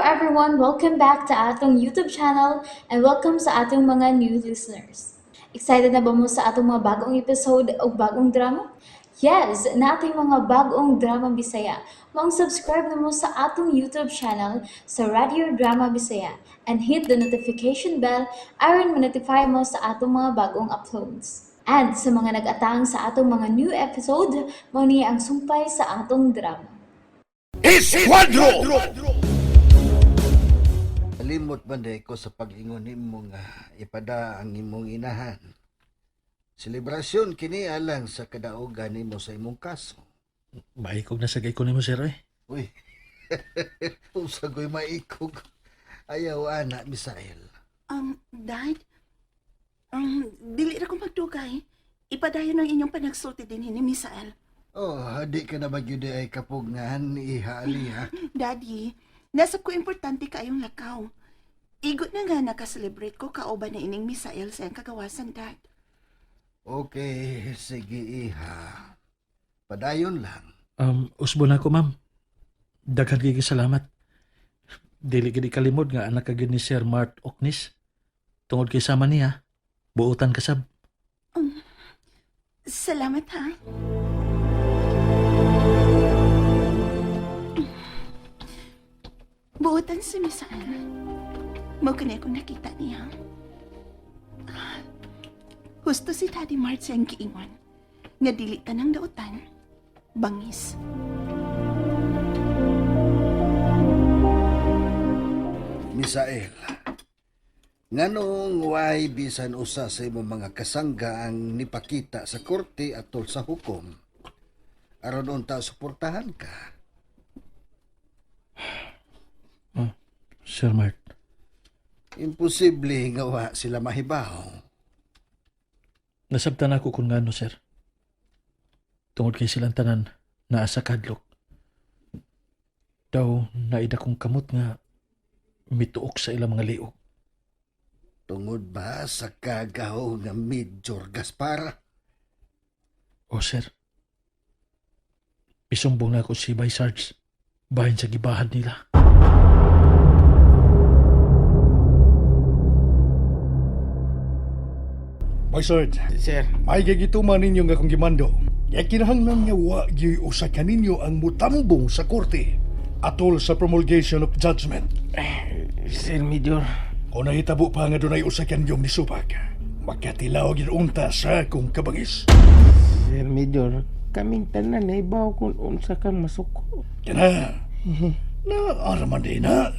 everyone, welcome back to atong YouTube channel and welcome sa atong mga new listeners. Excited na ba mo sa atong mga bagong episode o bagong drama? Yes, na ating mga bagong drama Bisaya. Mag-subscribe na mo sa atong YouTube channel sa Radio Drama Bisaya and hit the notification bell aron ma-notify mo sa atong mga bagong uploads. And sa mga nag-atang sa atong mga new episode, mo niya ang sumpay sa atong drama. Esquadro! Kalimot man day ko sa pag-ingon nimo nga ipada ang imong inahan. Selebrasyon kini alang sa kadaugan nimo sa imong kaso. Maikog na sa gay ko nimo, sir, eh. Uy, usagoy maikog. Ayaw ana, Misael. Dad? Dili na ko magdugay. Ipadayon ang inyong panagsulti din ni Misael. Oh, di ka na magyudi ay kapugngan, ihali ha. Daddy, nasa ko importante kayong lakaw. Igot na nga nakaselebrate ko kauban na ining Misael sa iyang kagawasan, Dad. Okay, sige iha. Padayon lang. Usbo na ko, ma'am. Daghan kay salamat. Dili gid kalimod nga anak kagid ni Sir Mart Oknis. Tungod kay sama niya, buutan kasab. Salamat, ha? Buotan si Misael. Maukanay ko nakita niya. Husto si Daddy Mart siyang giingon. Nga dili tanang dautan. Bangis. Misael, nganong way bisan usa sa imong mga kasangga ang nipakita sa korte atol sa hukom? Aron unta suportahan ka. Sir Mart, Imposible nga wa sila mahibaw. nasabtan ako kung ngano, sir. Tungod kay silang tanan naa sa kadlok. Daw naida kong kamot nga mituok sa ilang mga liog. Tungod ba sa kagaw nga Major Gaspara? O sir, isumbong na ako si Bay Sarge bahin sa gibahan nila. Boy Sard, Sir, may gagituman ninyo nga kung gimando. Kaya kinahanglan nga wa gyud usa ka ninyo ang mutambong sa korte atol sa promulgation of judgment. Sir Major, Kung nahitabo pa nga dunay usa ka ninyong nisupag, magkatilaw gyud unta sa akong kabangis. Sir Major, kaming tanan na ibaw kung unsa kang masuko. Kana, na araman din na.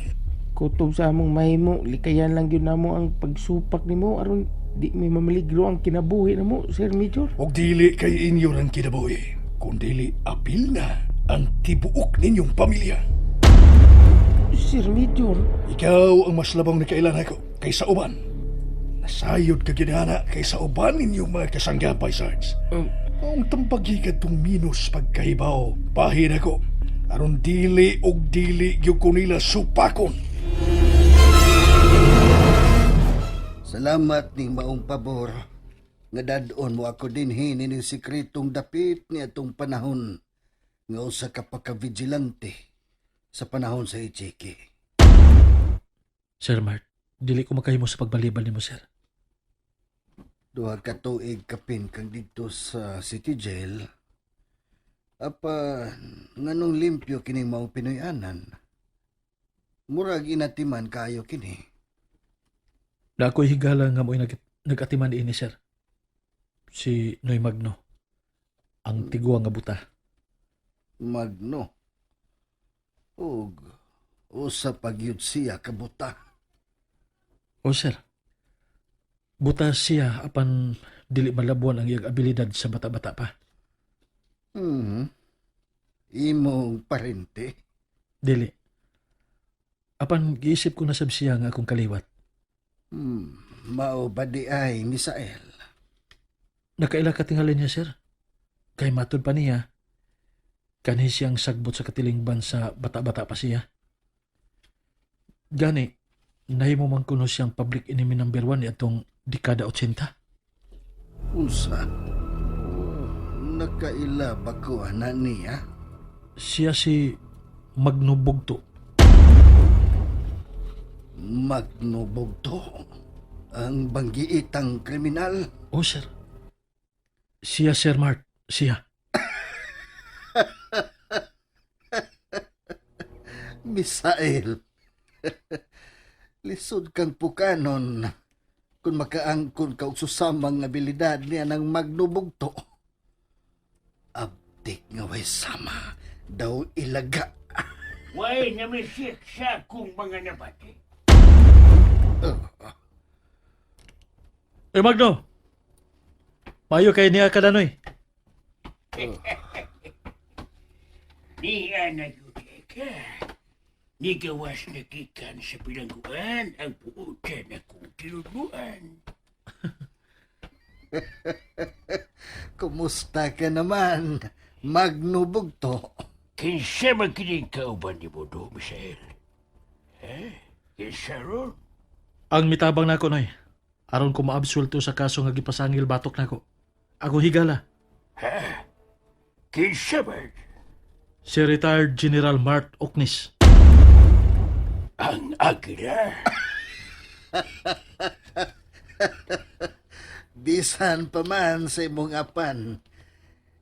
Kutob sa among mahimo, likayan lang yun namo ang pagsupak nimo aron di may mamaligro ang kinabuhi namo, Sir Major. Og dili kay inyo rang kinabuhi, kung dili apil na ang tibuok ninyong pamilya. Sir Major, Ikaw ang mas labang na kailan ako kaysa uban. Nasayod ka ginana kaysa uban ninyong mga kasanggapay, Sarge. Ang tampagigad tong minus pagkaibaw, bahin ako. Aron dili og dili gyud ko nila supakon. Salamat ning maong pabor nga dadon mo ako dinhi ning sikretong dapit ni atong panahon nga usa ka pagka-vigilante sa panahon sa Ichiki. Sir Mart, dili ko makahimo sa pagbalibal nimo, sir. Duha ka tuig kapin kang dito sa City Jail. Apa nganong limpyo kini mao Pinoyanan? Murag inatiman kayo kini. Na ako'y higala nga mo'y nag-atiman ini, sir. Si Noy Magno, ang tigwa nga buta. Magno. Og usa pagyud siya kabuta. O sir, buta siya apan dili malabuan ang iyang abilidad sa bata-bata pa. Imong parente. Dili. Apan giisip ko na sab siya nga akong kaliwat. Mao ba di ay, Misael? Nakaila katingalin niya, sir. Kay matod pa niya, kanhi siyang sagbot sa katilingban sa bata-bata pa siya. Gani, nahimo man kuno siyang public enemy number 1 atong dekada 80. Unsa? Nakaila ba ko niya? Siya si Magno Bugto. Magnubugto ang banggiitang kriminal. Oh, sir. Siya, Sir Mart. Siya. Misael. Lisod kang pukanon kung makaangkon ka og susamang abilidad niya ng magnubugto. Abdik nga way sama daw ilaga. Way namisik sa akong mga nabati. Magno! Mayo kay niya kadanoy. Ni anaguti ka. Ni gawas nakikan sa bilangguan ang puutan akong tinuluan. Kumusta ka naman, magnubugto? Kinsa magkinig kauban ni Bodo, Misael? Kinsa ron? Ang mitabang nako noy. Aron ko maabsulto sa kaso nga gipasangil batok nako. Ako higala. Kinsa man? Si retired General Mart Oknis. Ang agila. Bisan pa man sa imong apan,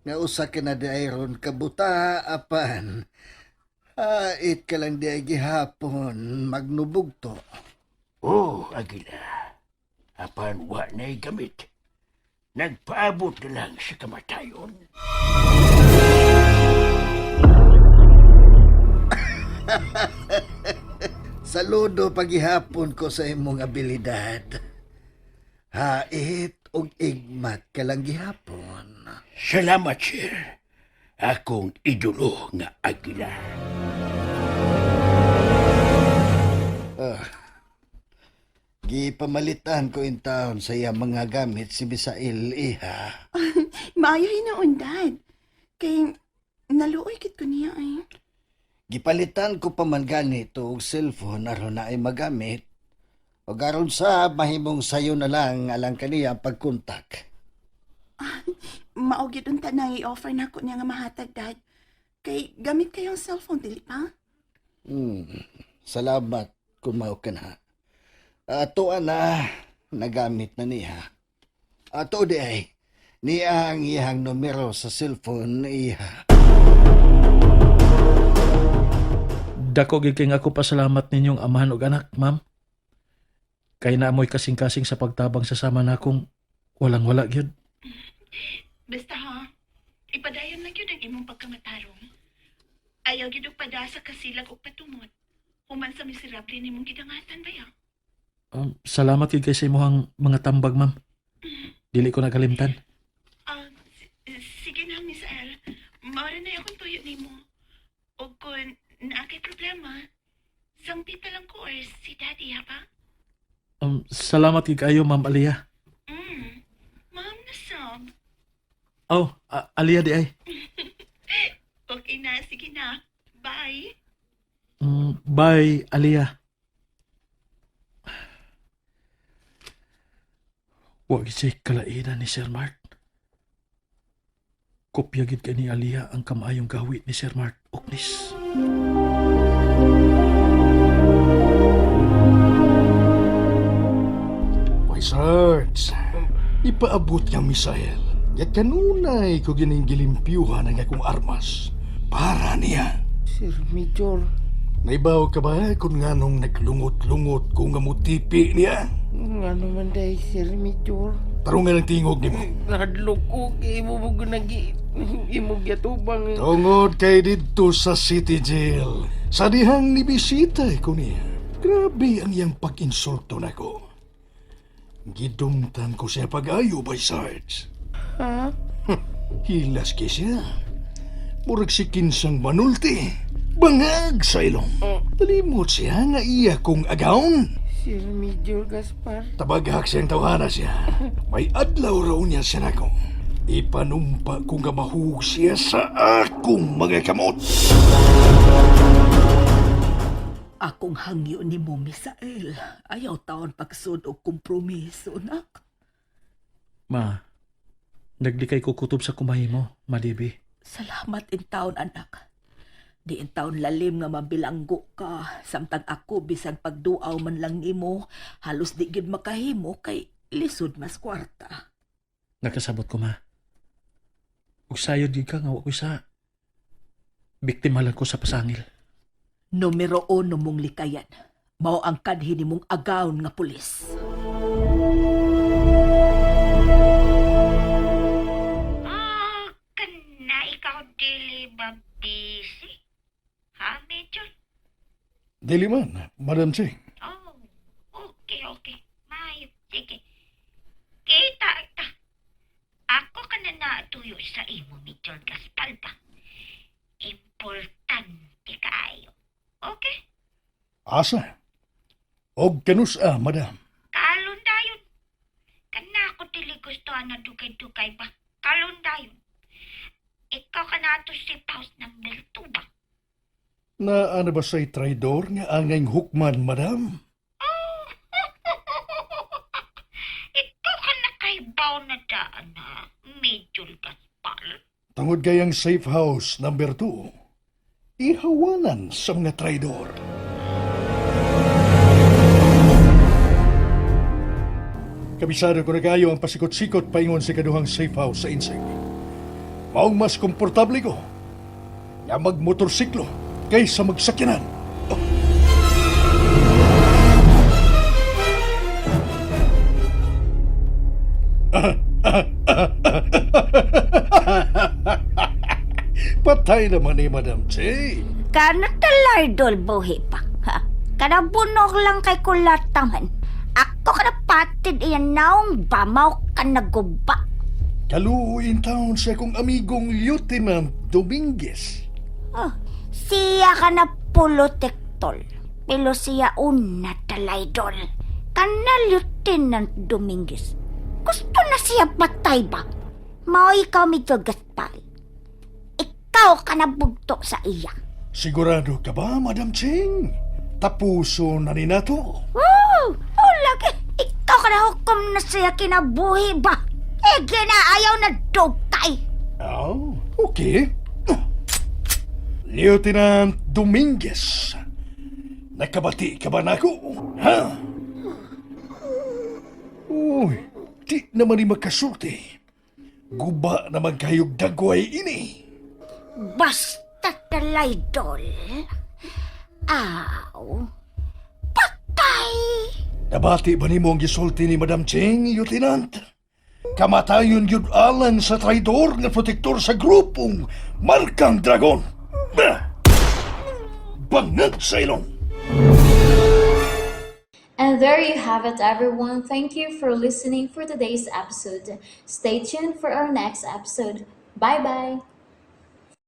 nga usa ka na diayron kabuta apan. Hait ka lang di ay gihapon, magnubugto. Oh, agila. Apan wa na'y gamit. Nagpaabot na lang sa kamatayon. Saludo paghihapon ko sa imong abilidad. Hait og igmat ka lang gihapon. Salamat, sir. Akong idolo nga agila. Gipamalitan ko in taon sa iya mga gamit si Misael iha. Maayo hinoon, Dad. Kay naluoy kit ko niya ay. Gipalitan ko pa man ganito og cellphone aron na ay magamit. O garon sa mahimong sayo na lang alang kaniya pagkontak. Maugid unta nang i-offer na ko niya nga mahatag, Dad. Kay gamit kayong cellphone, dili pa? Salamat kung mao ka na. Tuan na nagamit na niya. Ato di ay niya ang iyang numero sa cellphone iha. Dako gid kay nga ako pasalamat ninyong amahan og anak, ma'am. Kay naamoy kasing-kasing sa pagtabang sa sama nakong walang-wala gyud. Basta ha, ipadayon lang yun ang imong pagkamatarong. Ayaw yun og padasa kasilag o patumot. Human sa miserable ni mong gidangatan ba ya? Salamat gid kay sa imong mga tambag, ma'am. Dili ko nakalimtan. Sige na, Miss El. Maura na akong tuyo ni mo. O kung naakay problema, sang tita lang ko or si daddy, ha pa? Salamat gid kayo, ma'am Aliyah. Ma'am na sab. Oh, Aliyah di ay. Okay na, sige na. Bye. Bye, Aliyah. Huwag siya'y kalainan ni Sir Mart. Kopya gid kay ni Aliyah ang kamayong gawit ni Sir Mart Oknis. Why, Sarge, ipaabot nga Misael. Yat kanunay ko gining gilimpyuhan ang akong armas. Para niya. Sir Major, Naibaw ka ba kung nganong naglungot-lungot kung nga mutipi niya? nga naman dahi, Sir Major. Tarungan ang tingog ni mo. Nahadlok ko, imo mo gunagi, imo gyatubang. Tungod kay dito sa City Jail. Sa dihang nibisita ko niya. Grabe ang iyang pag-insulto na ko. Gidumtan ko siya pag-ayo by Sarge. Ha? Hilas ki siya. Murag si kinsang manulti. Bangag sa ilong. Talimot siya nga iya kong agawon. Sir Major Gaspar. Tabaghak siyang tawhana siya. May adlaw raw niya siya nako. Ipanumpa ko nga mahug siya sa akong mga kamot. Akong hangyo ni mo, Misael. Ayaw taon pagsud og kompromiso, nak. Ma, naglikay ko kutob sa kumahi mo, Madibi. Salamat in taon, anak. Di in taon lalim nga mabilanggo ka, samtang ako bisan pagduaw man lang nimo, halos di gid makahimo kay lisod mas kwarta. Nakasabot ko, ma. Ug sayod gid ka nga wa ko sa biktima lang ko sa pasangil. Numero 1 mong likayan, mao ang kadhi nimong agawon nga pulis. Kana ikaw dili ba busy? Ha, Major? Dili man, Madam Ching. Oh, okay. Mayo, sige. Kita ta. Ako ka na natuyo sa imo, Major Gaspar ba? Importante kaayo. Okay? Asa? Og kanusa, Madam. Kalon dayon. Kana ako dili gustuhan na dugay-dugay ba? Kalon dayon. Ikaw ka na to safe house number 2 ba? Na ano ba sa'y traidor nga angay hukman, Madam? Oh, ikaw ka na kaibaw na daan na, Major Gaspar. Tungod gayang safe house number 2, ihawanan sa mga traidor. Kabisado ko na kayo ang pasikot-sikot paingon sa kaduhang safe house sa Insig. Maong mas komportable ko nga magmotorsiklo kaysa magsakyanan. Patay naman ni Madam J. Kana talardol buhi pa. Ha? Kana bunog lang kay kulataman. Ako kana patid iyan naong bamaw ka naguba. Kaluuin taon sa akong amigong Lieutenant Dominguez. Oh, siya ka na polotektol. Pero siya una talaydol. Kana Lieutenant Dominguez. Gusto na siya patay ba? Mao ikaw medyo Gaspar. Ikaw ka na bugto sa iya. Sigurado ka ba, Madam Ching? Tapuso na ni nato. Oh, lagi. Ikaw ka na hukom na siya kinabuhi ba? Ginaayaw na dugtay. Oh, okay. Lieutenant Dominguez, nakabati ka ba nako? Ha? Uy, di naman ni magkasulti. Guba naman kayong dagway ini. Basta talaydol. Aw, patay. Nabati ba ni mo ang gisulti ni Madam Ching, Lieutenant? Kamatayon yun alang sa traidor na protektor sa grupong Markang Dragon. Bangat sa ilong. And there you have it, everyone. Thank you for listening for today's episode. Stay tuned for our next episode. Bye bye.